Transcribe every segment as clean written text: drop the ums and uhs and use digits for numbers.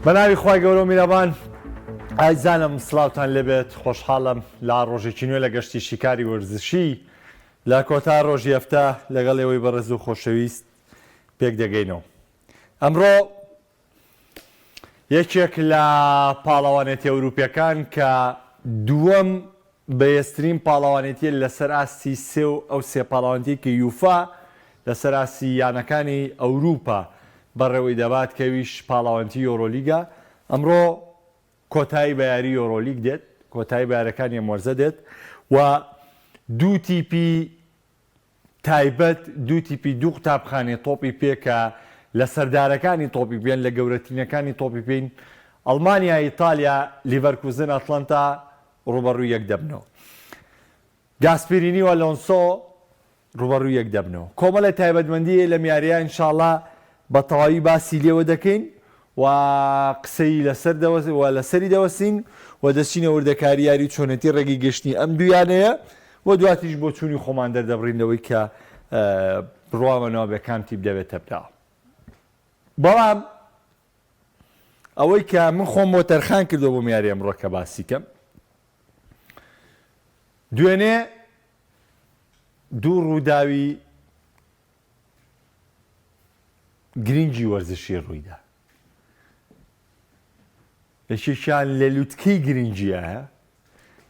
بەناوی خی گەورە و میرەبان ئایزانم سلااوان لەبێت خۆشحاڵم لا ڕۆژێکی نوێ لە گەشتی شیکاری وەرزشی لە کۆتا ڕۆژی هەفتە لەگەڵ ئێوەی بەڕێز و خۆشەویست پێک دەگەینەوە. ئەمڕۆ یەکێک لە پاڵەوانێتی ئەوروپیەکان کە دووەم بەهێزترین پاڵەوانێتیە لەسەر ئاستی سێ و ئەو سێ پاڵەوانێتی کە یوفا لەسەر ئاستی یانەکانی ئەوروپا بەڕێوەی دەبات کەویش پاڵاوانتی یۆرۆلیگە. ئەمڕۆ کۆتایی بە یاری یۆرۆلیگ دێت، کۆتایی بەیارەکانی ئەموەرزە دێت و دوو تیپی تایبەت، دوو تیپی دوو قوتابخانەی تۆپی پێکە لە سەردارەکانی تۆپی پێن، لە گەورەترینەکانی تۆپی پێین. ئەڵمانیا، ئیتالیا، لیڤەرکوزن، ئەتڵەنتا ڕوبەڕووی یەک دەبنەوە. گاسپرینی و ئەلۆنسۆ ڕوبەڕووی یەک دەبنەوە. کۆمەڵە تایبەتمەندی لەم یاریە ئینشاڵڵا بە تەواوی باسی لێوە دەکەین و قسەی لەسەری دەوەستین و دەچینە وردەکاری یاری چۆنەتی ڕێگی گەشتنی ئەم دویانەیە و دواتیش بۆ چوونی خۆمان دەردەبڕینەوەی کە بڕوامەنەوە بە کام تیپ دەبێتە بداوە. بەڵام ئەوەی کە من خۆم بۆ تەرخان کردو بۆ یاری ئەمڕۆ کە باسی کەم، دوێنێ دوو ڕووداوی گرنگی وەرزشی ڕوویدا. یەکێکیان لە لووتکەی گرنگیایە،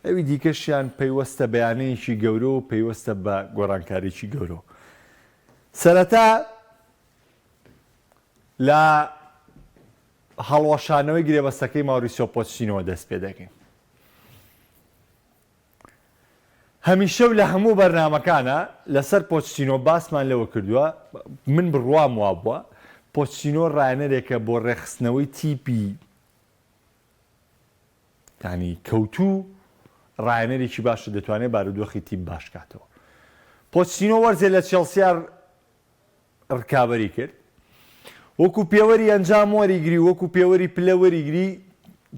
ئەوی دیکەشیان پەیوەستە بەیانەیەکی گەورە و پەیوەستە بە گۆڕانکاریی گەورە. سەرەتا لە هەڵوەشانەوەی گرێبەستەکەی ماوریسیۆ پۆچینۆ دەست پێ دەکەین. هەمیشە و لە هەموو بەرنامەکانە لەسەر پۆچینۆ باسمان لەوە کردووە، من بڕوام وا بووە پۆچینۆ ڕایەنەرێکە بۆ ڕێخستنەوەی تیپی تانی کەوتوو ڕایەنەرێکی باشە دەتوانێت بارودۆخی تیپ باش کاتەوە. پۆچینۆ وەرزێ لە چێلسیا ڕکابەری کرد، وەکو پێوەری ئەنجام وەریگری، وەکو پێوەری پلە وەریگری،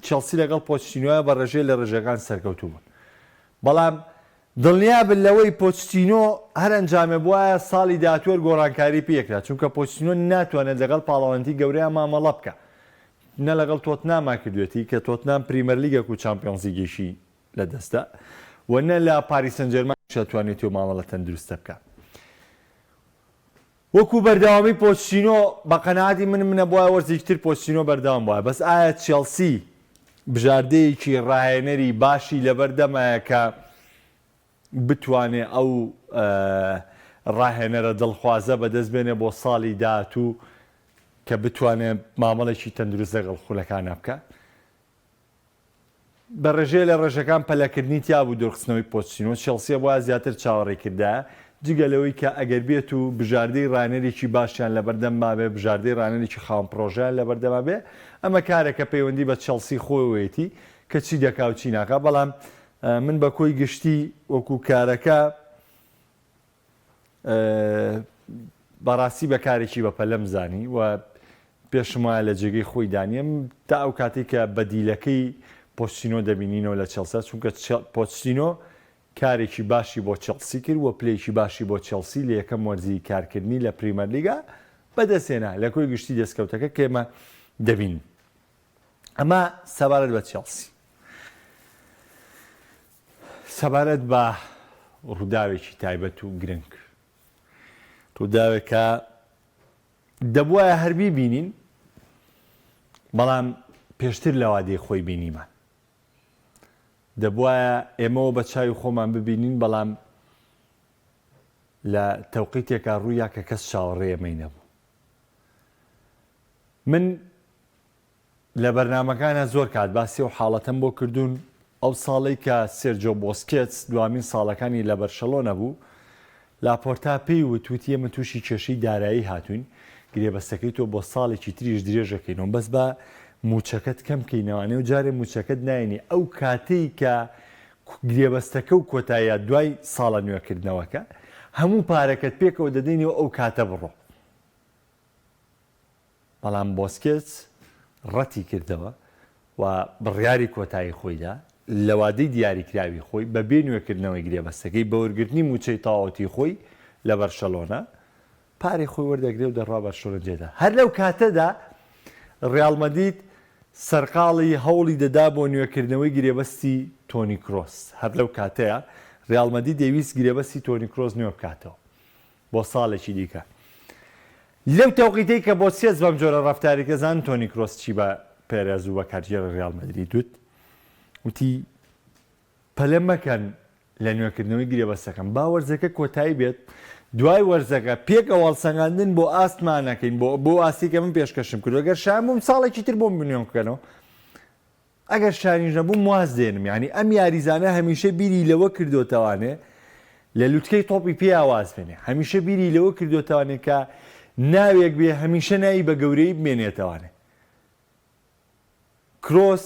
چێلسی لەگەڵ پۆچینۆیە بە ڕێژەی لە ڕێژەکان سەرکەوتوو بوون. بەڵام دڵنیا بن لەوەی پۆچینۆ هەر ئەنجامێ بواە ساڵی داهاتوە گۆڕانکاری پێکرا، چونکە پۆچینۆ ناتوانێت لەگەڵ پاڵەوانتی گەورەیان مامەڵە بکە. نە لەگەڵ تۆتناما کردوێتی کە تۆتنام پریمەر لیگەک و چامپیۆنز لیگێکی لە دەستدا، و نە لە پاریس سەن ژێرمان دەتوانێتی و مامەڵە تەندروستە بکە. وەکو بەردەوامی پۆچینۆ بە قەناعەتی منە بواە وەرزێکتر پۆچینۆ بەردەوام بواە، بەس ئایا چێلسی بژاردەیەکی ڕاهێنەری باشی لەبەردەمایە کە بتوانێت ئەو ڕاهێنەرە دڵخوازە بەدەست بێنێ بۆ ساڵی داهاتوو کە بتوانێت مامەڵێکی تەندروست لەگەڵ خولەکانە بکە؟ بە ڕێژەیە لە ڕێژەکان پەلەکردنی تیا بوو دۆخستنەوەی پۆچینۆ. چێلسیە بۆە زیاتر چاوەڕێ کردایە، جگەلەوەی کە ئەگەر بێت و بژاردەی ڕانەرێکی باشیان لە بەردەم مابێ، بژاردەی ڕانەرێکی خاوەن پرۆژەیان لە بەردەما بێ، ئەمە کارێکە پەیوەندی بە چێلسی خۆیەتی کە چی دەکا و چی ناکا. بەڵام من بە کۆی گشتی وەکو کارەکە بەڕاستی بە کارێکی بە پەلەم زانی و پێشم وایە لە جێگەی خۆی دانیم تا ئەو کاتی کە بەدیلەکەی پۆچینۆ دەبینینەوە لە چێلسیا، چونکە پۆچینۆ کارێکی باشی بۆ چێلسی کرد و پلەیەکی باشی بۆ چێلسی لە یەکەم وەرزی کارکردنی لە پریمەر لیگا بەدەستێنا لە کۆی گشتی دەستکەوتەکە کێمە دەبین. ئەمە سەبارەت بە چێلسی. سەبارەت بە ڕووداوێکی تایبەت و گرنگ، ڕووداوێکە دەبوایە هەربی بینین، بەڵام پێشتر لە وادەی خۆی بینیمان. دەبوایە ئێمەوە بە چاوی خۆمان ببینین، بەڵام لە تەوقیتێکە ڕوویا کە کەس چاوەڕێ ئەمەی نەبوو. من لە بەرنامەکانە زۆر کات باسی و حاڵەتەم بۆ کردوون ئەو ساڵی کە سێرجۆ بۆسکێتس دوامین ساڵەکانی لە بەرشەلۆنە بوو، لاپۆرتا پێی وتوتی ئێمە تووشی کێشەی دارایی هاتوین، گرێبەستەکەی تۆ بۆ ساڵێکی تریش درێژەکەینەوە، بەس بە موچەکەت کەم کەینەوانێ و جارێ موچەکەت ناینی. ئەو کاتەی کە گرێبەستەکە و کۆتاییە دوای ساڵە نوێکردنەوەکە هەموو پارەکەت پێکەوە دەدەینەوە ئەو کاتە بڕۆ. بەڵام بۆسکێتس ڕەتی کردەوە و بڕیاری کۆتایی خۆیدا لە وادەی دیاریکراوی خۆی بە بێ نوێکردنەوەی گرێبەستەکەی بە وەرگرتنی موچەی تاوەتی خۆی لە بەرشەلۆنە پارێ خۆی وەردەگرێ و دەڕوا بەرشەلۆنە جێدا. هەر لەو کاتەدا ڕیال مەدرید سەرقاڵی هەوڵی دەدا بۆ نوێکردنەوەی گرێبەستی تۆنی کرۆس. هەر لەو کاتەیە ڕیال مەدرید دەویست گرێبەستی تۆنی کرۆس نوێ بکاتەوە بۆ ساڵێکی دیکە. لەو تەوقیتەی کە بۆ سێز بەم جۆرە ڕەفتارێکە زان تۆنی کرۆس چی بە پێرەز و بە کارژێرە ڕیال مەدرید وت، وتی پەلە مەکەن لە نوێکردنەوەی گرێبەستەکەم، با وەرزەکە کۆتایی بێت، دوای وەرزەکە پێک ئەوڵسەنگاندن بۆ ئاستمان نەکەین بۆ ئاستی کە من پێشکەشم کرد. ئەگەر شایان بووم ساڵێکی تر بۆم بنیۆم بکەنەوە، ئەگەر شانیش نەبووم واز دێنم. یعنی ئەم یاریزانە هەمیشە بیری لەوە کردوتەوانێ لە لوتکەی تۆپی پێ ئاواز بێنێ، هەمیشە بیری لەوە کردوتەوانێ کە ناوێک بێ هەمیشە ناوی بە گەورەی بمێنێتەوانێ. کرۆس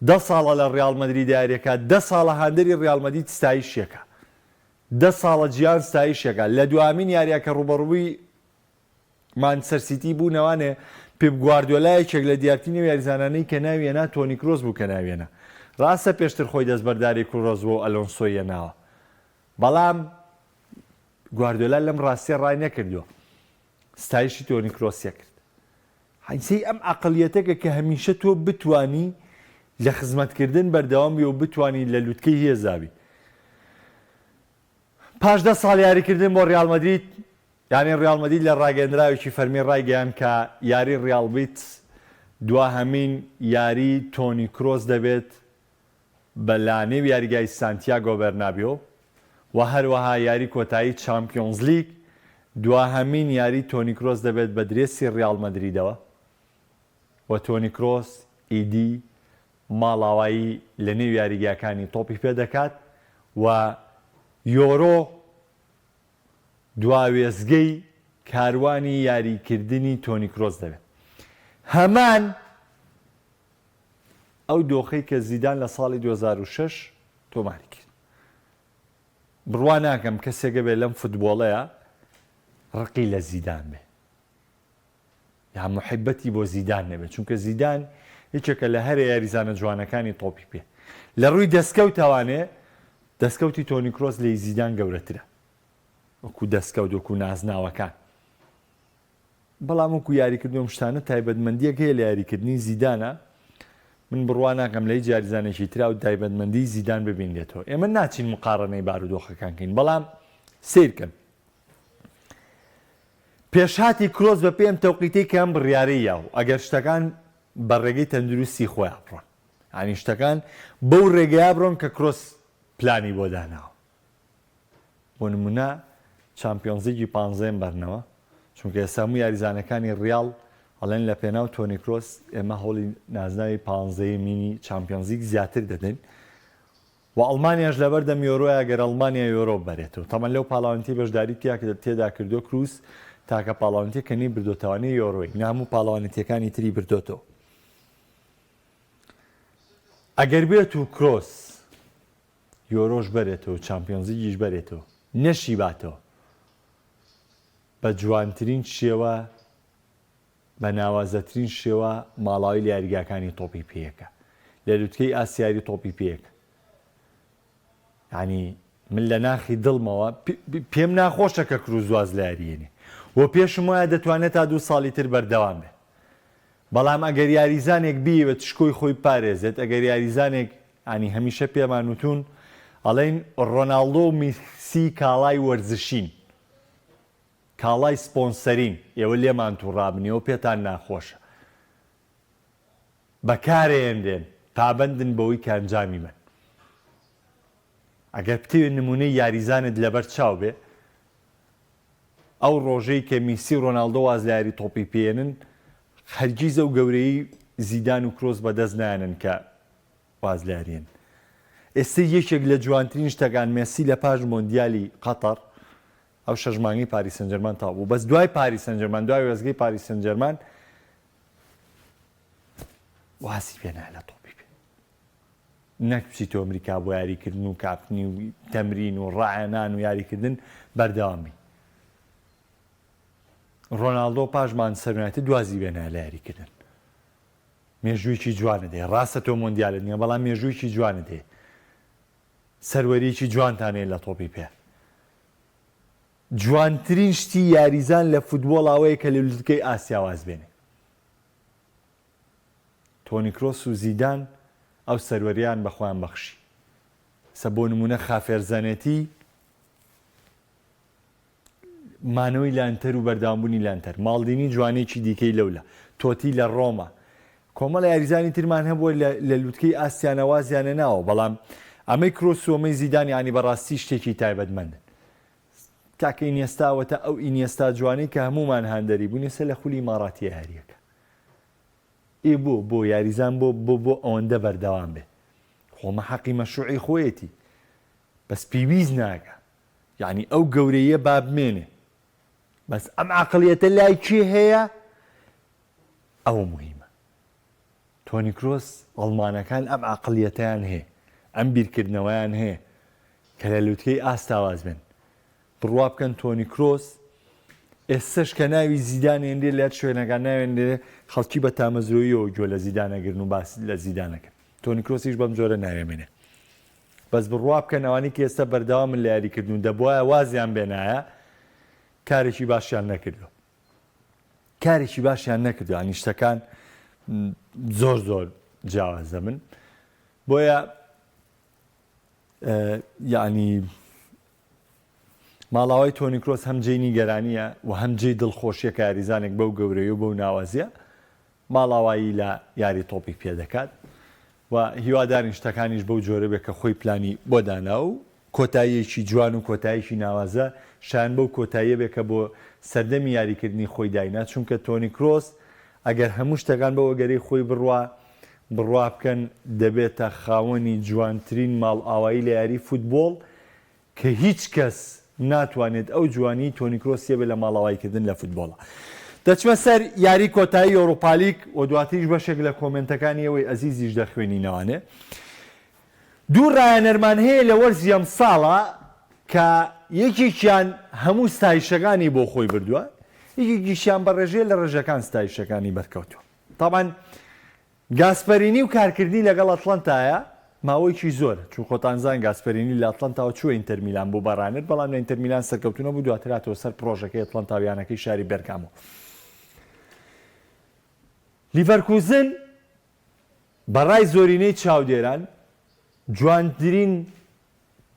10 ساڵە لە ڕیال مەدرید یاریەکە، 10 ساڵە هاندەری ڕیال مەدرید ستایشێکە، 10 ساڵە جیان ستایشێکە. لە دوامین یاریەکە ڕوبەڕووی مانچستەر سیتی بوو نەوانێ پێپ گواردیۆلایەکێک لە دیارترینەوە یاریزانانەی کە ناویێنا تۆنی کرۆس بوو کە ناوێنە. ڕاستە پێشتر خۆی دەستبەرداری کرۆس بۆ ئەلۆنسۆی هێناوە، بەڵام گواردیۆلا لەم ڕاستیە ڕای نەکردووە، ستایشی تۆنی کرۆسیە کرد. حیسەی ئەم عەقڵیەتەکە کە هەمیشە تۆ بتوانی لە خزمەتکردن بەردەوام بی و بتوانی لە لوتکەی هێزابی. پاش 10 ساڵ یاریکردن بۆ ڕیال مەدرید، یعنی ڕیال مەدرید لە ڕاگەندراوێکی فەرمی ڕایگەیان کە یاری ڕیال بیت دوا هەمین یاری تۆنی کرۆس دەبێت بە لانەی یاریگای سانتیاگۆ بەرنابیۆ و هەروەها یاری کۆتایی چامپیۆنز لیگ دوا هەمین یاری تۆنی کرۆس دەبێت بە درێسی ڕیال مەدریدەوە و تۆنی کرۆس ئیدی ماڵاوایی لە نێو یاریگاکانی تۆپی پێ دەکات و یۆرۆ دواوێزگەی کاروانی یاریکردنی تۆنی کرۆس دەبێت. هەمان ئەو دۆخەی کە زیدان لە ساڵی 2006 تۆماری کرد. بڕوا ناکەم کەسێکە بێت لەم فوتبۆڵەیە ڕقی لە زیدان بێ یا محبەتی بۆ زیدان نەبێت، چونکە زیدان هیچێکە لە هەرە یاریزانە جوانەکانی تۆپی پێ. لە ڕووی دەستکەوتەوانێ دەستکەوتی تۆنی کرۆس لە زیدان گەورەترە، وەکو دەستکەوت وەکو نازناوەکان. بەڵام وەکو یاریکردنەوە شتانە تایبەتمەندیەک هەیە لە یاریکردنی زیدانە. من بڕوا ناکەم لە هیچ یاریزانێکی ترا و تایبەتمەندی زیدان ببینێتەوە. ئێمە ناچین مقارنەی بارودۆخەکانکەین، بەڵام سیرکەن. پێشهاتی کرۆس بە پێم تەوقیتەی کە ئەم بڕیارەی یاو ئەگەر شتەکان بە ڕێگەی تەندروستی خۆیان بڕۆن، ئەنی شتەکان بەو ڕێگەیە بڕۆن کە کرۆس پلانی بۆ داناوە. بۆ نمونە چامپیۆنزیکی 15 بەرنەوە، چونکە ئێستا یاریزانەکانی ڕیال ئەڵێن لە پێناو تۆنی کرۆس ئێمە هەوڵی نازناوی 15 مینی چامپیۆنزیک زیاتر دەدەین و ئەڵمانیاش لەبەر دەم یۆرۆیە ئەگەر ئەڵمانیا یۆرۆ بەرێتەوە. تەمەن لەو پاڵاوانتی بەشداری تێدا کردو کروس تاکە پاڵاوانتیەکەنی بردۆتەوانەی یۆرۆی نام و پاڵاوانەتیەکانی تری بردۆتەوە. ئەگەر بێت و کرۆس یۆرۆش بەرێتەوە چامپیۆنزیکیش بەرێتەوە نەشی باتەوە بە جوانترین شێوە بە ناوازەترین شێوە ماڵاوی لە یاریگاکانی تۆپی پێیەکە لە لوتکەی ئاسیاری تۆپی پێیەکە. ینی من لە ناخی دڵمەوە پێم ناخۆشە کە کروزواز لە یاریێنێ و پێشم وایە دەتوانێت تا 2 ساڵی تر بەردەوام بێ. بەڵام ئەگەر یاریزانێک بیوە تشکۆی خۆی پارێزێت، ئەگەر یاریزانێک ئانی هەمیشە پێمان وتون ئەڵێن ڕۆناڵدۆ و میسی کاڵای وەرزشین، کاڵای سپۆنسەرین، ئێوە لێمان تووڕابنیەوە پێتان ناخۆشە، بەکارێندێن پابەندن بەوەی کەنجامی من. ئەگەر بتێ نمونەی یاریزانت لەبەر چاو بێ، ئەو ڕۆژەی کە میسی ڕۆناڵدۆ واز لە یاری تۆپی پێێنن هەرگیز ئەو گەورەی زیدان و کرۆس بەدەست نایەنن کە واز لە یاریێن. ئێستا یەکێک لە جوانترین شتەکان مێسی لە پاش مۆندیالی قەتەر ئەو شەژمانگی پاریس سەن ژەرمان تا بوو، بەس دوای پاریس سەن ژەرمان دوای وێزگەی پاریس سەن ژەرمان واسی پێنایە لە تۆپی پێ، نەک بچیتۆ ئەمریکا بۆ یاریکردن و کاپنی و تەمرین و ڕایەنان و یاریکردن بەردەوامی. ڕۆناڵدۆ پاش مانچستەر یونایتد دوازی بێنایە لە یاریکردن. مێژوویکی جوانە دێ، ڕاستە تۆ مۆندیالت نییە بەڵام مێژوویکی جوانە دێ، سەروەریکی جوانتانەیە لە تۆپی پێ. جوانترین شتی یاریزان لە فوتبۆڵ ئەوەیە کە لە لوتکەی ئاسیا واز بێنێ. تۆ تۆنی کرۆس و زیدان ئەو سەروەریان بەخۆیان بەخشی. سە بۆ نمونە خافێرزانێتی مانەوەی لانتەر و بەردەوامبوونی لانتەر، ماڵدینی جوانێکی دیکەی لەولە، تۆتی لە ڕۆمە، کۆمەڵ یاریزانی ترمان هەبووە لە لووتکەی ئاسیانەوازیانە ناوە، بەڵام ئەمەی کرۆس و ئەمەی زیدان یانی بەڕاستی شتێکی تایبەتمەندن. تاکە ئینێستاوەتە ئەو ئینێستا جوانەی کە هەمومان هاندەری بوونی سە لە خولی ماڕاتی یاریەکە. بۆ یاریزان بۆ ئەوەندە بەردەوام بێ. خۆمە حەقی مەشروعی خۆیەتی، بەس پێویست ناکە، یعنی ئەو گەورەیە با بمێنێ، بەس ئەم عەقڵیەتە لای کێ هەیە؟ ئەوە موهیمە. تۆنی کرۆس ئەڵمانەکان ئەم عەقڵیەتەیان هەیە، ئەم بیرکردنەوەیان هەیە کە لە لووتکەی ئاستاواز بن. بڕوا بکەن تۆنی کرۆس ئێستش کە ناوی زیدان هێندێ لە شوێنەکان ناوێنێ خەڵکی بە تامەزرۆییەوە گوێ لە زیدانەگرن و باس لە زیدانەکەن. تۆنی کرۆسیش بەم جۆرە ناوێمێنێ. بەس بڕوا بکەن ئەوانی کە ئێستا بەردەوامن لە یاریکردن دەبوایە وازیان بێنایە کارێکی باشیان نەکردو. کارێکی باشیان نەکردو، ئەنی شتەکان زۆر جیاوازە من. بۆیە یعنی ماڵاوای تۆنی کرۆس هەم جێی نیگەرانیە و هەم جێی دڵخۆشیە کە یاریزانێک بەو گەورەیە و بەو ناوازیە ماڵاوایی لە یاری تۆپی پێدەکات و هیوادارین شتەکانیش بەو جۆرە بێت کە خۆی پلانی بۆ دانا و کۆتاییەکی جوان و کۆتاییەکی ناوازە شایان بەو کۆتاییە بێت کە بۆ سەردەمی یاریکردنی خۆی داینات، چونکە تۆنی کرۆس ئەگەر هەموو شتەکان بەوە گەرەی خۆی بڕوا بکەن دەبێتە خاوەنی جوانترین ماڵ ئاوایی لە یاری فوتبۆڵ کە هیچ کەس ناتوانێت ئەو جوانی تۆنی کرۆسیە بێت لە ماڵاوایکردن لە فوتبۆڵە. دەچمە سەر یاری کۆتایی ئەوروپا لیگ و دواتریش بەشێک لە کۆمنتەکانی ئەوەی ئەزیزیش دەخوێنینەوانێ. دوو ڕایەنەرمان هەیە لە وەرزی ئەم ساڵە کە یەکێکیان هەموو ستایشەکانی بۆ خۆی بردووە، یەکێکیشیان بە ڕێژەیە لە ڕێژەکان ستایشەکانی بەرکەوتووە. تاوان گاسپەرینی و کارکردنی لەگەڵ ئەتڵەنتایە ماوەیەکی زۆر، چون خۆتانزان گاسپەرینی لە ئەتڵەنتاوە چووە ئینتەر میلان بۆ بەڕانێت، بەڵام لە ئینتەر میلان سەرکەوتنەوە بوو، دواتراتەوە سەر پرۆژەکەی ئەتڵەنتاویانەکەی شاری بێرکامەوە. لیڤەرکوزن بەڕای زۆرینەی چاودێران جوانترین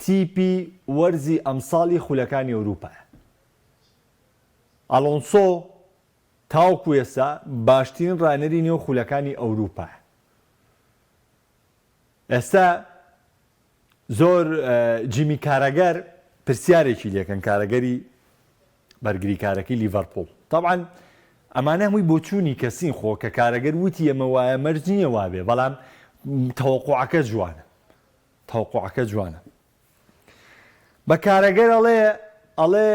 تیپی وەرزی ئەمساڵی خولەکانی ئەوروپایە. ئەلۆنسۆ تاوەکو ئێستا باشترین ڕانەری نێو خولەکانی ئەوروپایە. ئێستا زۆر جیمی کارەگەر پرسیارێکی لێکەن، کارەگەری بەرگری کارەکەی لیڤەرپۆڵ. طبعاً ئەمانە هەمووی بۆچوونی کەسین خۆ کە کارەگەر وتی ئەمە وایە مەرج نییە وابێ، بەڵام تەوەقوعەکە جوانە. بە کارەگەر ئەڵێ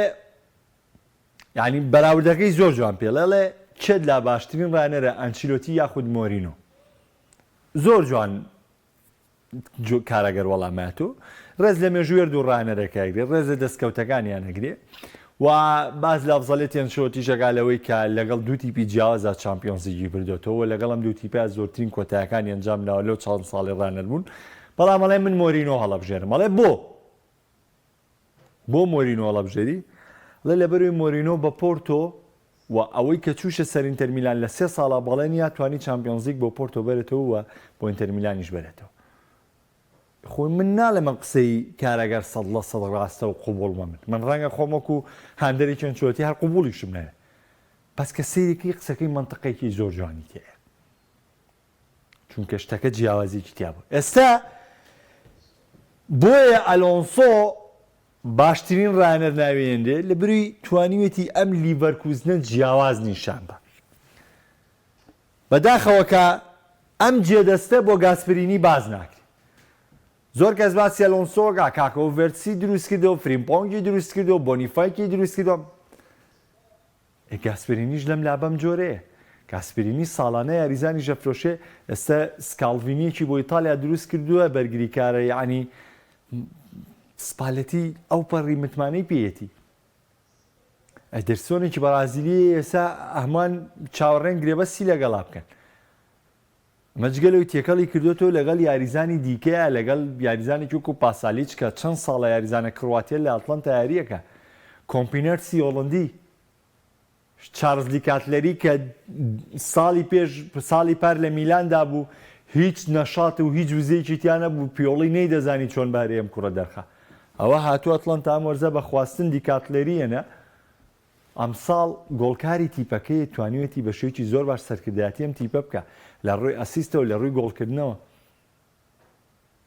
یعنی بەراوردەکەی زۆر جوان پێڵێ چێت لا باشترین ڕانەرە ئەنچیلۆتی یاخود مۆرینۆ. زۆر جوان کارەگەر وەڵامات و ڕێز لە مێژوێر دوو ڕانەرەکەگرێ، ڕێزە دەستکەوتەکانیان هەگرێ و باز لە ئەفزەڵێتیان شۆتی ژەگالەوەی کە لەگەڵ دوو تیپی جیاوازە چامپیۆنزیگی بردوێتەوە، لەگەڵ ئەم دوو تیپە زۆرترین کۆتایەکانی ئەنجام ناوە لەو چەند ساڵی ڕانەر بوون. بەڵام ئەڵێ من مۆرینۆ هەڵەبژێرم. ئەڵێ بۆ مۆرینۆ هەڵەبژێری؟ لە لەبەروی مۆرینۆ بە پۆرتۆ و ئەوەی کە چووشە سەر ئینتەر میلان لە 3 ساڵە بەڵێن یا توانی چامپیۆنزیگ بۆ پۆرتۆ بێرێتەوە و بۆ ئینتەر میلانیش بێرێتەوە. خۆی من ناڵێ من قسەی کارەگەر 100% ڕاستە و قوبوڵمە من ڕەنگە خۆمەکو هاندەرێکی ئەنچلۆتی هەر قوبوڵیشم نەوێ، بەس کە سەیرێکی قسەکەی منطقێکی زۆر جوانی تێیە، چونکە شتەکە جیاوازێکی تیا بوو. ئێستا بۆیە ئەلۆنسۆ باشترین ڕانەر ناوێنرێ لە بروی توانیوێتی ئەم لیڤەرکوزنە جیاواز نیشان بە. بەداخەوە کە ئەم جێدەستە بۆ گاسپرینی باز ناکرێت. زۆر کەس باسی ئەلۆنسۆگا کاکەوە ڤێرتسی دروست کردەوە، فریمپۆنگی دروست کردەوە، بۆنیفایکی دروست کردەوە. گاسپرینیش لەم لابەم جۆرەیە. گاسپرینی ساڵانە یاریزانی ژەفرۆشێ ئێستا سکاڵڤینیەکی بۆ ئیتالیا دروست کردووە، بەرگریکارە یعنی سپالەتی ئەو پەڕی متمانەی پێیەتی. ئەدرسۆنێکی بەرازیلی ئێستا هەمان چاوەڕێن گرێبەستی لەگەڵا بکەن. مەجگەلەوەی تێکەڵی کردوێتەوە لەگەڵ یاریزانی دیکەیە، لەگەڵ یاریزانێکی وەکو پاسالیچ کە چەند ساڵە یاریزانە کڕواتیە لە ئەتڵەنتا یاریەکە، کۆمپینەرسی هۆڵەندی چارلزلی کاتلەری کە ساڵی پار لە میلاندا بوو هیچ نەشات و هیچ وزەیەکی تیان نەبوو پیۆڵی نەیدەزانی چۆن بارێ ئەم کوڕە دەرخە ئەوە هاتووە ئەتڵەنتا ئەم وەرزە بە خواستن دیکاتلەریەنە ئەمساڵ گۆڵکاری تیپەکەی توانیوێتی بە شێوکی زۆر باش سەرکردایەتی ئەم تیپە بکە لە ڕووی ئەسیستەوە لە ڕووی گۆڵکردنەوە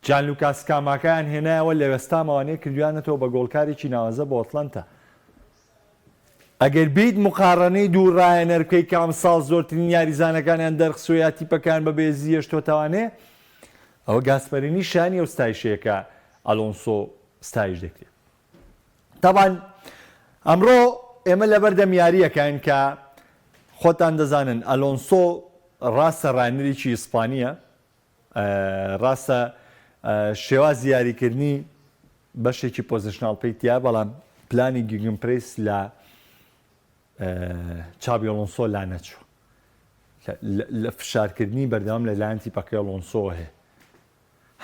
جان لوکاس کاماکەیان هێنایەوە لە وێستامەوانەیە کردویانەتەوە بە گۆڵکارێکی ناوازە بۆ ئەتڵەنتا ئەگەر بیت مقارنەی دوو ڕایەنەرکەی کە ئەمساڵ زۆرترین یاریزانەکانیان دەرخسۆیا تیپەکان بە بێزی هێشتۆتەوانێ ئەوە گاسپەرینی شانی ئەو ستایشەیەکە ئەلۆنسۆ ستایش دەکرێت تەبان ئەمڕۆ ئێمە لەبەردەم یاریەکەین کە خۆتان دەزانن ئەلۆنسۆ ڕاستە ڕایەنەرێکی ئیسپانیە ڕاستە شێوازی یاریکردنی بەشێکی پۆزیشناڵ پێیتیا بەڵام پلانی گیگن پرێس لە چابی ئەلۆنسۆ لا نەچوو لە فشارکردنی بەردەوام لەلایەن تیپەکەی ئەلۆنسۆ هەیە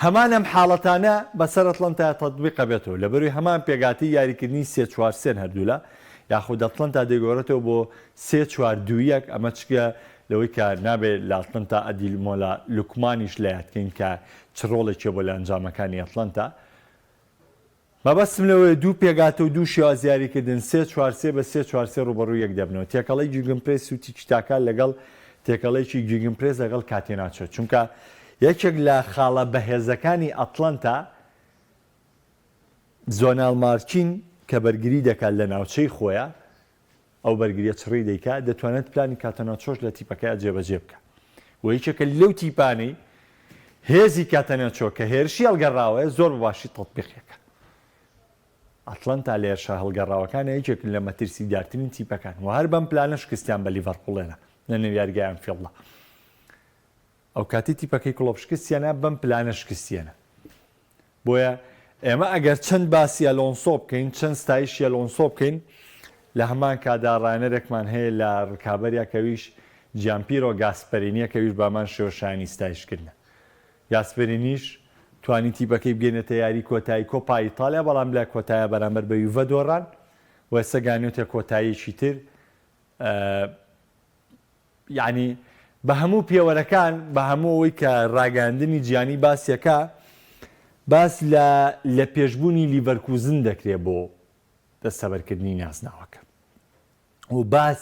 هەمان ئەم حاڵەتانە بەسەر ئەتڵەنتا تەطبیق بێتەوە لەبەروی هەمان پێگاتی یاریکردنی 3-4-3 هەردوولا یاخود ئەتڵەنتا دەگۆڕێتەوە بۆ 3-4-2-1 ئەمە چگە لەوەی کە نابێت لە ئەتڵەنتا ئەدیلمۆلا لوکمانیش لە یادکەین کە چ ڕۆڵێکی بۆ لە ئەنجامەکانی ئەتڵەنتا مەبەستم لەوەیە دوو پێگاتە و دوو شێواز یاریکردن 3-4-3 بە 3-4-3 ڕوبەڕوو یەک دەبنەوە تێکەڵەی جیگن پرێس و تیکتاکە لەگەڵ تێکەڵەیەکی جیگن پرێس لەگەڵ کاتێناچۆ چونکە یەکێک لە خاڵە بەهێزەکانی ئەتڵەنتا زۆناڵ مارچین کە بەرگری دەکات لە ناوچەی خۆیە ئەو بەرگریە چڕی دەیکات دەتوانێت پلانی کاتەناچۆش لە تیپەکەی جێبەجێ بکە و یەکێکە لەو تیپانەی هێزی کاتەناچۆ کە هێرشی هەڵگەڕاوە زۆر باشی تەطبیقیەکە ئەتڵەنتا لە هێرشە هەڵگەڕاوەکانە یەکێک لە مەترسیدارترین تیپەکان و هەر بەم پلانە شکستیان بە لیڤەرپوڵێنە لە نێو یاریگای ئەنفیڵدە ئەو کاتی تیپەکەی کڵۆب شکستیانە بەم پلانە شکستیانە بۆیە ئێمە ئەگەر چەند باسی ئەلۆنسۆ بکەین چەند ستایشی ئەلۆنسۆ بکەین لە هەمان کادا ڕایەنەرێکمان هەیە لە ڕکابەریا کەویش جیامپیرۆ گاسپەرینیە کەویش بامان شێوەشانی ستایشکردنە گاسپەرینیش توانی تیپەکەی بگەێنێتە یاری کۆتایی کۆپا ئیتالیا بەڵام لە کۆتایە بەرامبەر بە یوڤە دۆڕان و ئێستا گانێتە کۆتاییەکی تر یعنی بە هەموو پێوەرەکان بە هەموو ئەوەی کە ڕاگەاندنی جیانی باسیەکە باس لە پێشبوونی لیڤەرکوزن دەکرێت بۆ دەستەبەرکردنی ناسناوەکە و باس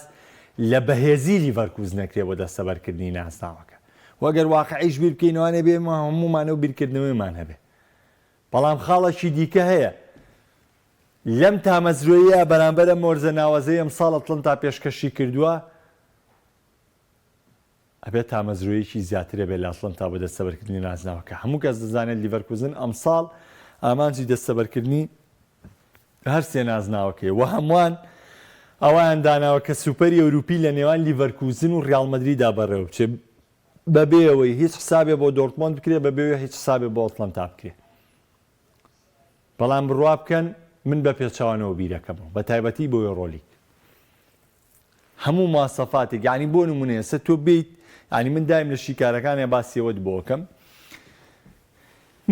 لە بەهێزی لیڤەرکوز نەکرێت بۆ دەستەبەرکردنی ناسناوەکە وەگەر واقعیش بیر بکەینەوەانە بێ هەمومانە و بیرکردنەوەیمان هەبێ بەڵام خاڵێکی دیکە هەیە لەم تامەزرۆیە بەرامبەر مۆرزە ناوازەی ئەمساڵ ئەتڵەنتا پێشکەشی کردووە ئەبێت تامەزرۆیەکی زیاترە بێت لە ئەتڵەنتا بۆ دەستەبەرکردنی ناسناوەکە هەموو کەس دەزانێت لیڤەرکوزن ئەمساڵ ئامانجی دەستەبەرکردنی هەر سێ نازناوەکەی و هەمووان ئەویان داناوە کە سوپەری ئەوروپی لە نێوان لیڤەرکوزن و ڕیاڵ مەدریددا بەڕێوە بچێت بەبێەوەی هیچ حسابێ بۆ دۆرتمۆند بکرێت بەبێ هیچ حسابێ بۆ ئەتڵەنتا بکرێت بەڵام بڕوا بکەن من بە پێچەوانەوە بیرەکەمەوە بە تایبەتی بۆی ڕۆلیک هەموو ماسەفاتێک یعنی بۆ نمونەیە سە تۆ بیت ینی من دایم لە شیکارەکانێ باسیەوەت بۆکەم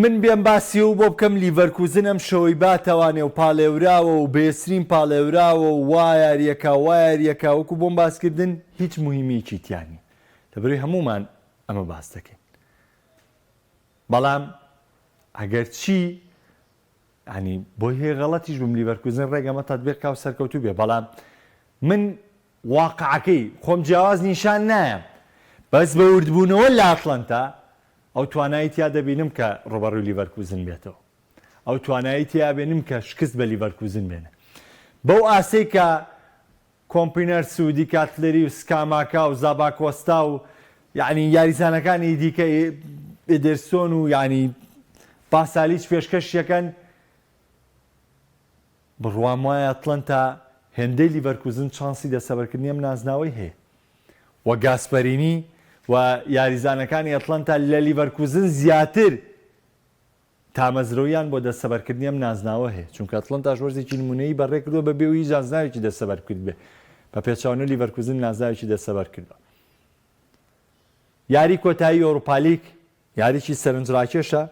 من بێم باسیەوە بۆ بکەم لیڤەرکوزنم شەوەی باتەوانێ و پاڵێوراوە و بێسرین پاڵێوراوە و وایاریەکە وەکو بۆم باسکردن هیچ مهمیکی تیانی لەبەروی هەمومان ئەمە باس دەکەین بەڵام ئەگەر چی ینی بۆی هەیە غەڵەتیش بم لیڤەرکوزن ڕێگەمە تەطبیق کا و سەرکەوتوو بێ بەڵام من واقعەکەی خۆم جیاواز نیشان نایەم بەس بە وردبوونەوە لە ئەتڵەنتا ئەو توانایی تیا دەبینم کە ڕوبەڕووی لیڤەرکوزن بێتەوە ئەو توانایی تیا بێنم کە شکست بە لیڤەرکوزن بێنە بەو ئاسەی کە کۆمپینەرس و دیکاتلەری و سکاماکا و زاباکۆستا و یعنی یاریزانەکانی دیکە ئێدرسۆن و ینی پاسالیچ پێشکەشیەکەن بڕوام وایە ئەتڵەنتا هێندەی لیڤەرکوزن چانسی دەستەبەرکردنی ئەم نازناوەی هەیە و گاسپەرینی و یاریزانەکانی ئەتڵەنتا لە لیڤەرکوزن زیاتر تامەزرۆیان بۆ دەستەبەرکردنی ئەم نازناوە هەیە چونکە ئەتڵەنتاش وەرزێکی نمونەیی بەڕێ کردووە بەبێ و هیچ نازناوێکی دەستەبەر کرد بێ بە پێچەوانە لیڤەرکوزن نازناوێکی دەستەبەر کردووە یاری کۆتایی ئەوروپا لیگ یاریکی سەرنجڕاکێشە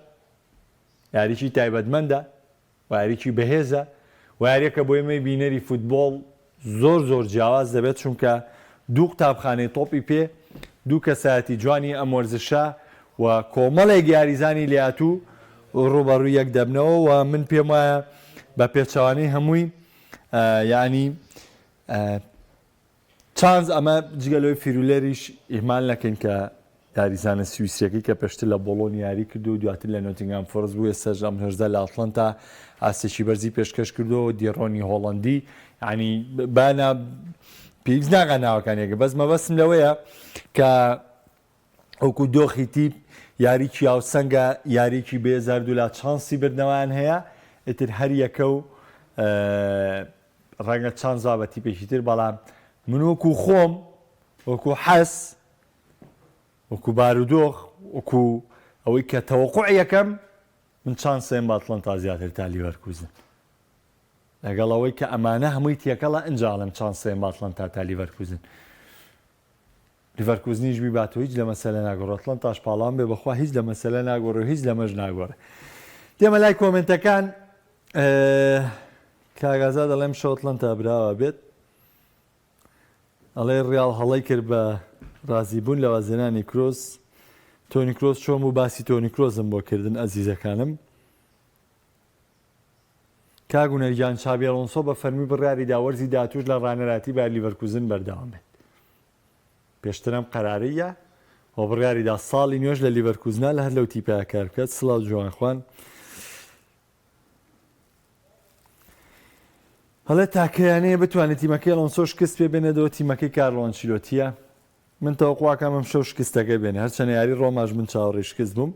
یاریکی تایبەتمەندە و یاریکی بەهێزە و یاریەکە بۆ ئێمەی بینەری فوتبۆڵ زۆر جیاواز دەبێت چونکە دوو قوتابخانەی تۆپی پێ دوو کەسایەتی جوانی ئەم وەرزشە و کۆمەڵێک یاریزانی لێهاتوو ڕوبەڕووی یەک دەبنەوە و من پێم وایە بە پێچەوانەی هەمووی یعنی چانس ئەمە جگەلەوەی فیرولێریش ئیهمال نەکەین کە یاریزانە سویسریەکەی کە پێشتر لە بۆڵۆن یاری کردو و دواتر لە نۆتینگهام فۆرست بوو ئێستاش ئەم هێرزە لە ئەتڵەنتا ئاسێکی بەرزی پێشکەش کردەوە دیڕۆنی هۆڵەندی یعنی بانە پێویست ناقا ناوەکانێکە بەس مەبەستم لەوەیە کە ئەوکو دۆخی تیپ یاریکی یاوسەنگە یاریکی بێزاردوو لە چانسی بردنەوەیان هەیە ئیتر هەر یەکە و ڕەنگە چانس بە تیپێکی تر بەڵام من وەکو خۆم وەکو حەس وەکو بارودۆخ وەکو ئەوەی کە تەوەقوع یەکەم من چانسێم بە ئەتڵەنتا زیاتر تا لیڤەرکوزن لەگەڵ ئەوەی کە ئەمانە هەمووی تێکەڵە ئەنجاڵم چانسێم بە ئەتڵەنتا تا لیڤەرکوزن لیڤەرکوزنیش بیباتەوە هیچ لە مەسەلە ناگۆڕێت ئەتڵەنتاش پاڵام بێ بەخوا هیچ لە مەسەلە ناگۆڕێ هیچ لەمەش ناگۆڕێ دێمە لای کۆمنتەکان کاگازا دەڵێم شەو ئەتڵەنتا براوە بێت ئەڵێ ڕیاڵ هەڵەی کرد بە ڕازیبوون لە وازێنانی کرۆس تۆنی کرۆس چۆم و باسی تۆنی کرۆزم بۆ کردن ئەزیزەکانم کاگونەرگیان چابی ئەڵۆنسۆ بە فەرمی بڕیاری داوەرزی داهاتووش لە ڕانەراتی با لیڤەرکوزن بەردەوام بێت پێشترم قەرارەیە بۆ بڕیاریدا ساڵی نوێژ لە لیڤەرکوزنا لە هەر لەو تیپای کار بکات سڵاو جوانخوان هەڵێ تاکەیانەیە بتوانێت تیمەکەی ئەڵۆنسۆ شکست پێ بێنێتەوە تیمەکەی کارلۆ ئەنچیلۆتیە من تەوەقوعەکەم ئەم شەو شکستەکەی بێنێ هەرچەنە یاری ڕۆماژ من چاوەڕێی شکست بووم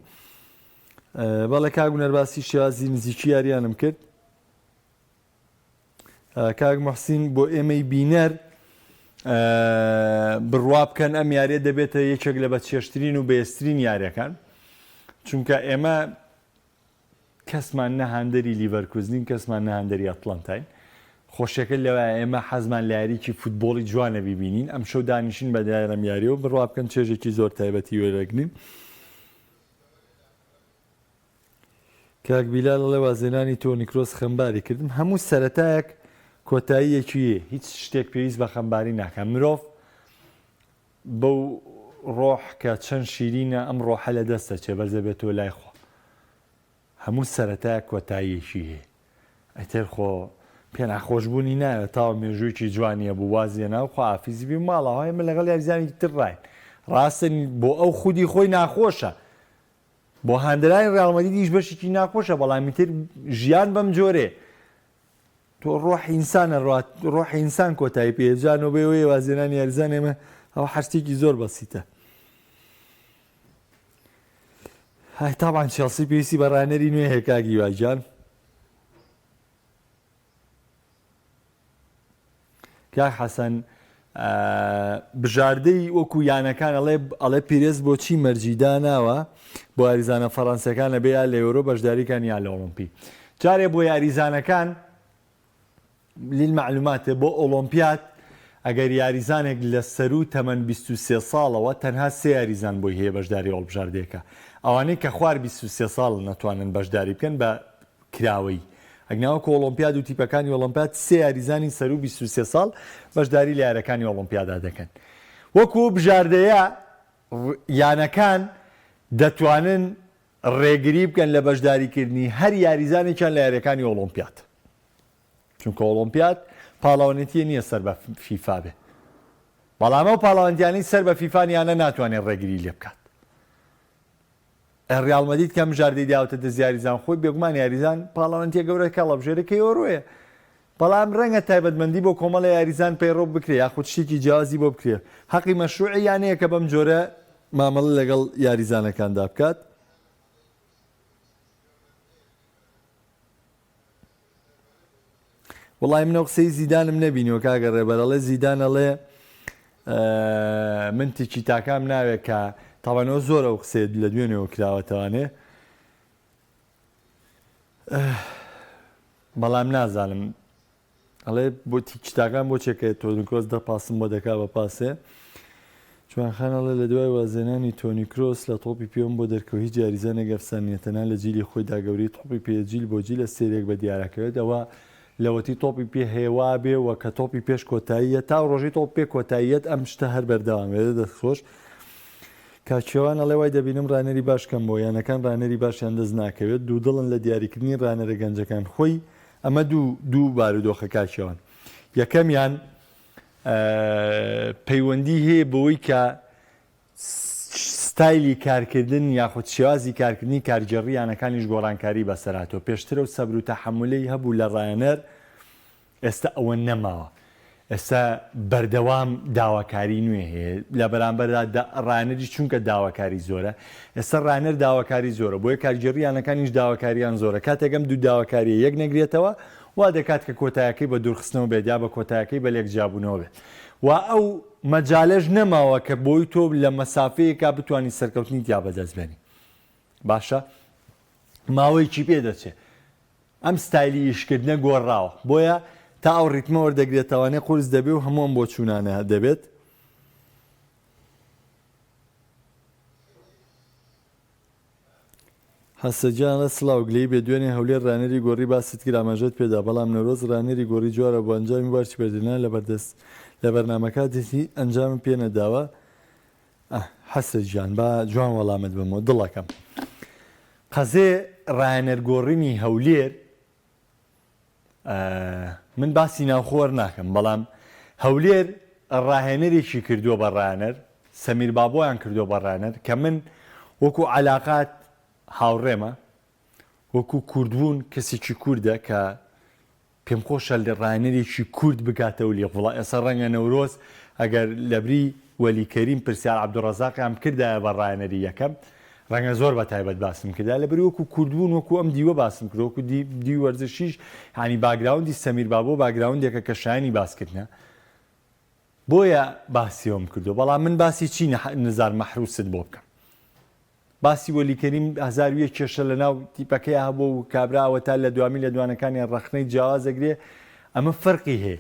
بەڵێ کاگونەر باسی شێوازی نزیکی یاریانم کرد کاک موحسین بۆ ئێمەی بینەر بڕوا بکەن ئەم یاریە دەبێتە یەکێک لە بەچێشترین و بەهێزترین یاریەکان چونکە ئێمە کەسمان نەهاندەری لیڤەرکوزنین کەسمان نەهاندەری ئەتڵەنتاین خۆشیەکە لەوە ئێمە حەزمان لە یاریکی فوتبۆڵی جوانە ببینین ئەم شەو دانیشین بە دایرەم یاریەوە بڕوا بکەن چێژێکی زۆر تایبەتی وێرەگرین کاک بیلال لە وازێنانی تۆنی کرۆس خەمباری کردم هەموو سەرەتایەک کۆتاییەکیە هیچ شتێک پێویست بە خەمباری ناکەم مرۆڤ بەو ڕۆح کە چەند شیرینە ئەم ڕۆحە لە دەستە چێ بەرزە بێتەوە لای خۆ هەموو سەرەتایە کۆتاییەکی هەیە ئەتر خۆ پێ ناخۆشببوونی نایە تاوە مێژوویکی جوانیە بوو وازیە ناو خۆئافیزی بی ماڵەوەی من لەگەڵ یاریزانی تر ڕاین ڕاستن بۆ ئەو خودی خۆی ناخۆشە بۆ هاندرانی ڕاڵمەدی دیش بەشێکی ناخۆشە بەڵامی تر ژیان بەم جۆرێ تۆ ڕۆحی ئینسانە ڕۆحی ئینسان کۆتایی پێجانەوە بێەوەی وازێنانی یاریزان ئێمە ئەوە حەشتێکی زۆر بەسیتە های تاوان چێڵسی پێویستی بە ڕانەری نوێ هەیە کاگی واجان کاک حەسەن بژاردەی وەکو یانەکان ئەڵێ پیرێز بۆچی مەرجیدا ناوە بۆ یاریزانە فەڕەنسیەکان لە بێ یا لە یۆرۆ بەشداریکان یا لە ئۆڵۆمپی جارێ بۆ یاریزانەکان لیل معلوماتێ بۆ ئۆلۆمپیات ئەگەر یاریزانێک لە سەر و تەمەەن 23 ساڵەوە تەنها سێ یاریزان بۆی هەیە بەشداری هەڵبژاردەیەەکە ئەوانەی کە خوار 23 ساڵ نەتوانن بەشداری بکەن بە کراوەی ئەگناوەکە ئۆلۆمپیاد و تیپەکانی ئۆلۆمپیاد سێ یاریزانی سەر و 23 ساڵ بەشداری لە یارەکانی ئۆلۆمپیادا دەکەن وەکو بژاردەیە یانەکان دەتوانن ڕێگری بکەن لە بەشداریکردنی هەر یاریزانێکیان لە یاریەکانی ئۆلۆمپیاد چونکە ئۆلۆمپیاد پاڵاوانێتیە نییە سەر بە فیفا بێ بەڵام ئەو پاڵاوانیانی سەر بە فیفانیانە ناتوانێت ڕێگری لێ بکات ڕیاڵمەدید کەم ژاردەی داوتە دەست یاریزان خۆی بێگومان یاریزان پاڵاوانتیە گەورەکە لە بژێرەکەی ئۆڕۆیە بەڵام ڕەنگە تایبەتمەندی بۆ کۆمەڵە یاریزان پەیڕۆ بکرێ یاخود شتێکی جیازی بۆ بکرێ حەقی مەشروعی یانەیە کە بەم جۆرە مامەڵە لەگەڵ یاریزانەکاندا بکات وڵای منە قسەی زیدانم نەبینیەوە کاگە ڕێبەرەڵێ زیدان ئەڵێ من تیکی تاکام ناوێت کە تاوانەوە زۆر ئەو قسێت لە دوێنێەوە کراوەتەوانێ بەڵام نازانم ئەڵێ بۆ تیکتاکان بۆ چێکە تۆنی کرۆس دەپاسم بۆ دەکا بە پاسێ جوانخانەڵێ لە دوای وازێنانی تۆنی کرۆس لە تۆپی پێم بۆ دەرکەوە هیچ یاریزانێک ئەفسانیەتەنان لە جیلی خۆی داگەوری تۆپی پێجیل بۆ جی لە سێرێک بە دیارەکەوێتەوە لەوەتی تۆپی پێ هێوا بێ و کە تۆپی پێش کۆتاییە تا ڕۆژی تۆپ پێ کۆتاییەت ئەم شتە هەر بەردەوامێت دەستخۆش کاچێوان ئەڵێ وای دەبینم ڕانەری باشکەم بۆ یانەکان ڕانەری باشیان دەست ناکەوێت دوو دڵن لە دیاریکردنی ڕانەرە گەنجەکان خۆی ئەمە دوو بارودۆخە کاچێوان یەکەمیان پەیوەندی هەیە بەوەی کە ستایلی کارکردن یاخود شێوازی کارکردنی کارجێڕیانەکانیش گۆڕانکاری بەسەراتەوە پێشترە و سەبر و تەحەممولەی هەبوو لە ڕایەنەر ئێستا ئەوە نەماوە ئێستا بەردەوام داواکاری نوێ هەیە لە بەرامبەردا ڕانەری چونکە داواکاری زۆرە ئێستا ڕانەر داواکاری زۆرە بۆیە کارجێڕیانەکانیش داواکاریان زۆرە کاتێکم دوو داواکاری یەک نەگرێتەوە وا دەکات کە کۆتایەکەی بە دوورخستنەوە بێت یا بە کۆتایەکەی بە لێک جابوونەوە بێت و ئەو مەجالەش نەماوە کە بۆی تۆ لە مەسافەیەکا بتوانانی سەرکەوتنی تیا بەدەستبێنی باشە ماوەیەکی پێ دەچێت ئەم ستایلی ئیشکردنە گۆڕاوە بۆیە تا ئەو ڕیتمە وەردەگرێتەوانێ قورس دەبێ و هەمووان بۆ چوونانە دەبێت حەسەجانە سڵاو گلەی بێ دوێنێ هەولێر ڕانەری گۆڕی باست کرد ئاماژەت پێدا بەڵام نەورۆز ڕانەری گۆڕی جوارە بۆ ئەنجامی بارچ پێدنا لە بەرنمەکەتی ئەنجام پێ نەداوە حەسەجان با جوان وەڵامت بمەوە دڵەکەم قەزێ ڕانەرگۆڕینی هەولێر من باسی ناوخۆر ناکەم بەڵام هەولێر ڕاهێنەرێکی کردووە بە ڕانەر سەمیر بابۆیان کردووە بە ڕانەر کە من وەکو عەلاقات هاوڕێمە وەکو کوردبوون کەسێکی کووردە کە پێم خۆشە لە ڕانەرێکی کورد بکاتەوە لێ وڵا ئێستا ڕەنگە نەورۆز ئەگەر لەبری وەلیکەریم پرسیار عەبدوڕەزاقیان کردایە بە ڕانەری یەکەم ڕەنگە زۆر بە تایبەت باسم کردا لەبەری وەکو کوردبوون وەکو ئەم دیوە باسم کرد وەکو دی وەرزشیش هانی باگراوندی سەمیر بابۆ باگراوندێکە کە شایانی باسکردنە بۆیە باسیەوەم کردو بەڵام من باسی چی نزار مەحروست بۆ بکەم باسی وەلیکەریم هەزار ویە کێشە لە ناو تیپەکەی هەبوو و کابراوە تا لە دوامی لە دوانەکانیان ڕەخنەی جیاوازەگرێ ئەمە فەرقی هەیە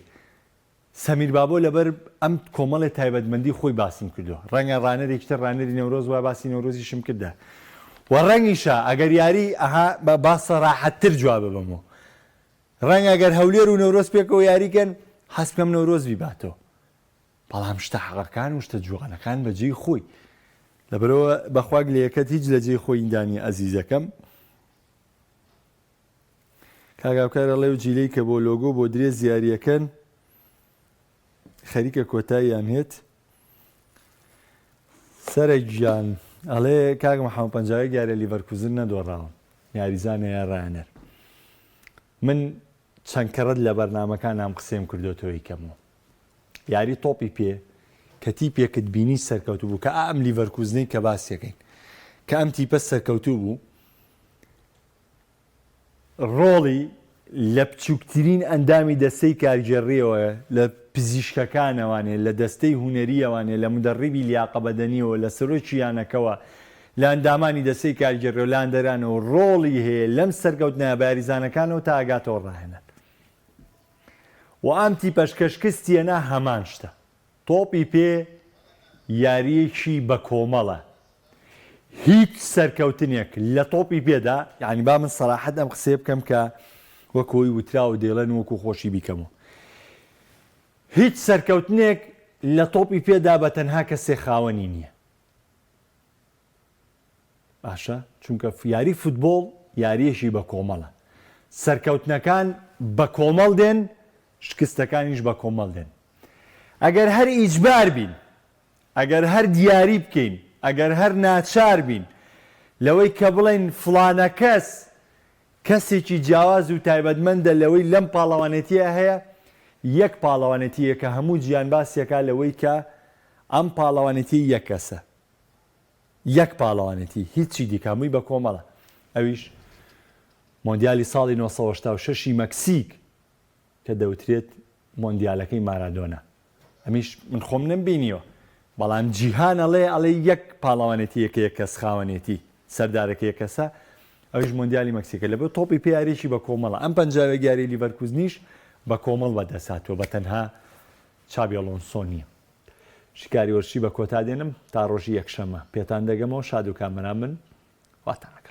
سەمیر بابۆ لەبەر ئەم کۆمەڵی تایبەتمەندی خۆی باسم کردو ڕەنگە ڕانەرێکتر ڕانەری نەورۆز وای باسی نەورۆزیشم کردە و ڕەنگیشە ئەگەر یاری ئەها بە باسە ڕاحەتتر جوابە بمەوە ڕەنگە ئەگەر هەولێر و نەورۆز پێکەوە یاریکەن حەز بکەم نەورۆز بیباتەوە بەڵام شتە حەقەکان و شتە جوانەکان بەجێی خۆی لەبەرەوە بەخوا گلەیەکەت هیچ لە جێی خۆی ئیندانی ئەزیزەکەم کاگاوکارە لەو جیلەی کە بۆ لۆگۆ بۆ درێ زیاریەکەن خەریکە کۆتاییان هێت سەرێک گیان ئەڵێ کاک مەحەمەد پەنجاوی گارە لیڤەرکوزن نەدۆڕاوم یاریزانە یا ڕانەر من چەند کەڕەت لە بەرنامەکان ئەم قسەم کردوتەوە یکەمەوە یاری تۆپی پێ کە تیپێکت بینی سەرکەوتو بوو کە ئەم لیڤەرکوزنەی کە باسیەکەین کە ئەم تیپە سەرکەوتو بوو ڕۆڵی لە بچووکترین ئەندامی دەستەی کارگێڕیەوە لە پزیشکەکانەوانێ لە دەستەی هونەریەوانێ لە مدەڕیبی لیاقە بەدەنیەوە لە سەرۆکی یانەکەوە لە ئەندامانی دەستەی کارگێڕیەوە لە ئەندەرانەوە ڕۆڵی هەیە لەم سەرکەوتنە بەیاریزانەکانەوە تا ئاگاتەوە ڕاهێنن و ئەم تیپەش کەشکستیەنە هەمان شتە تۆپی پێ یاریەکی بە کۆمەڵە هیچ سەرکەوتنێک لە تۆپی پێدا یعنی با من سەراحەت ئەم قسێ بکەم کە وەکۆی وترا و دێڵێن وەکو خۆشی بیکەمەوە هیچ سەرکەوتنێک لە تۆپی پێدا بە تەنها کەسێ خاوەنی نییە باشە چونکە یاری فوتبۆڵ یاریەشی بە کۆمەڵە سەرکەوتنەکان بە کۆمەڵ دێن شکستەکانیش بە کۆمەڵ دێن ئەگەر هەر ئیجبار بین ئەگەر هەر دیاری بکەین ئەگەر هەر ناچار بین لەوەی کە بڵێن فڵانە کەسێکی جیاواز و تایبەتمەندە لەوەی لەم پاڵەوانێتیە هەیە یەک پاڵەوانێتیە کە هەموو گیان باسیەکە لەوەی کە ئەم پاڵەوانێتی یەک کەسە یەک پاڵەوانێتی هیچی دیکە هەمووی بە کۆمەڵە ئەویش مۆندیالی ساڵی 1986 مەکسیک کە دەوترێت مۆندیالەکەی مارادۆنا ئەمیش من خۆم نەمبینیەوە بەڵام جیهان ئەڵێ یەک پاڵەوانێتی یەکە یەک کەس خاوەنێتی سەردارەکە یەک کەسە ئەویش مۆندیالی مەکسیکە لەبەر تۆپی پێیاریشی بە کۆمەڵە ئەم پەنجاوێک یاری لیڤەرکوزنیش بە کۆمەڵ بەدەساتەوە بە تەنها چابی ئەڵۆنسۆ نییە شکاری وەرشی بە کۆتا دێنم تا ڕۆژی یەکشەمە پێتان دەگەمەوە شاد و کامەران من واتانەکە